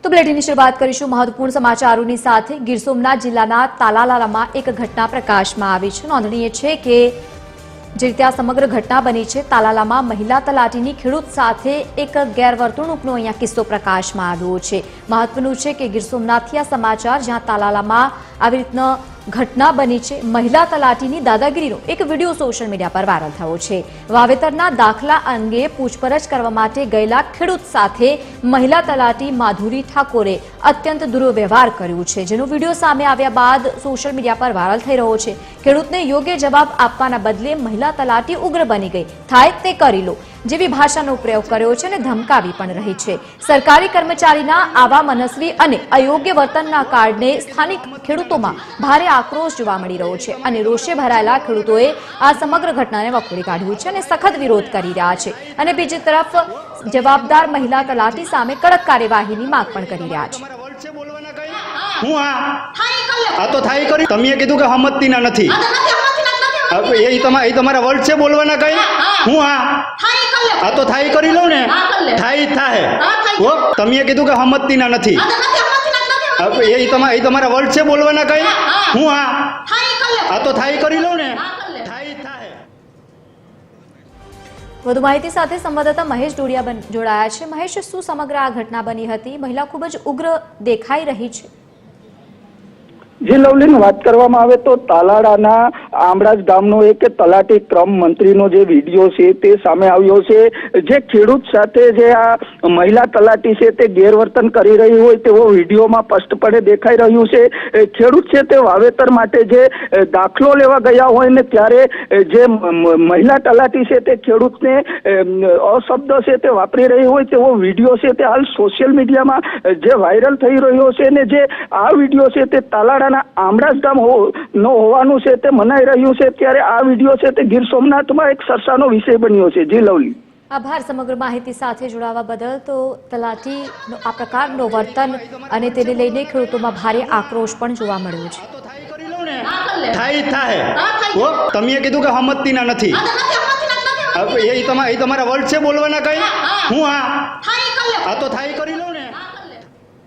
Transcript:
તો બુલેટિનની શરૂઆત કરીશું મહત્વપૂર્ણ સમાચારોની સાથે। ગીર સોમનાથ જિલ્લાના તાલાલામાં એક ઘટના પ્રકાશમાં આવી છે। નોંધનીય છે કે જે રીતે આ સમગ્ર ઘટના બની છે, તાલાલામાં મહિલા તલાટીની ખેડૂત સાથે એક ગેરવર્તણૂકનો અહીંયા કિસ્સો પ્રકાશમાં આવ્યો છે। મહત્વનું છે કે ગીર સોમનાથથી આ સમાચાર, જ્યાં તાલાલામાં આવી રીતના ઘટના બની છે। મહિલા તલાટીની દાદાગીરીનો એક વિડીયો સોશિયલ મીડિયા પર વાયરલ થયો છે। વાવેતરના દાખલા અંગે પૂછપરછ કરવા માટે ગયેલા ખેડૂત સાથે મહિલા તલાટી માધુરી ઠાકોરે અત્યંત દુર્વ્યવહાર કર્યો છે, જેનો વિડીયો સામે આવ્યા બાદ સોશિયલ મીડિયા પર વાયરલ થઈ રહ્યો છે। ખેડૂતને યોગ્ય જવાબ આપવાના બદલે મહિલા તલાટી ઉગ્ર બની ગઈ, થાય તે કરી લો જેવી ભાષાનો પ્રયોગ કર્યો છે અને ધમકાવી પણ રહી છે। સરકારી કર્મચારીના આવા મનસ્વી અને અયોગ્ય વર્તનના કારણે સ્થાનિક ખેડૂતોમાં ભારે આક્રોશ જોવા મળી રહ્યો છે અને રોષે ભરાયેલા ખેડૂતોએ આ સમગ્ર ઘટનાને વખોડી કાઢ્યું છે અને સખત વિરોધ કરી રહ્યા છે અને બીજી તરફ જવાબદાર મહિલા તલાટી સામે કડક કાર્યવાહીની માંગ પણ કરી રહ્યા છે। હું આ તો થાય કરી તમે કીધું કે હમતતીના નથી, એ તમારા વર્ડ છે બોલવાના કઈ। હું આ તો થાય કરી લો ને, થાય હો, તમે કીધું કે હમતતીના નથી, એ તમારા વર્ડ છે બોલવાના કઈ। હું આ તો થાય કરી લો ને, થાય। વધુ માહિતી સાથે સંવાદદાતા મહેશ ડોડિયા જોડાયા છે। મહેશ, શું સમગ્ર આ ઘટના બની હતી? મહિલા ખૂબ જ ઉગ્ર દેખાઈ રહી છે। જે લવલીન વાત કરવામાં આવે તો તાલાળાના આમળાજ ગામનો એક તલાટી ક્રમ મંત્રીનો જે વિડીયો છે તે સામે આવ્યો છે। જે ખેડૂત સાથે જે આ મહિલા તલાટી છે તે ગેરવર્તન કરી રહી હોય તેવો વિડીયોમાં સ્પષ્ટપણે દેખાઈ રહ્યું છે। ખેડૂત છે તે વાવેતર માટે જે દાખલો લેવા ગયા હોય ને ત્યારે જે મહિલા તલાટી છે તે ખેડૂતને અશબ્દ છે તે વાપરી રહી હોય તેવો વિડીયો છે તે હાલ સોશિયલ મીડિયામાં જે વાયરલ થઈ રહ્યો છે ને જે આ વિડીયો છે તે તાલાળા આમળાજ ગામ નો હોવાનું છે તે મનાઈ રહ્યું છે। ત્યારે આ વિડીયો છે તે ગીર સોમનાથમાં એક ચર્ચાનો વિષય બન્યો છે। જી લવલી, આભાર સમગ્ર માહિતી સાથે જોડાવા બદલ। તો તલાટી આ પ્રકારનો વર્તન અને તેને લઈને ખેડૂતોમાં ભારે આક્રોશ પણ જોવા મળ્યો છે। થાય હો, તમે કીધું કે હમતતીના નથી, એ તમારા વર્ડ છે બોલવાના કઈ। હું આ તો થાય કરી લો।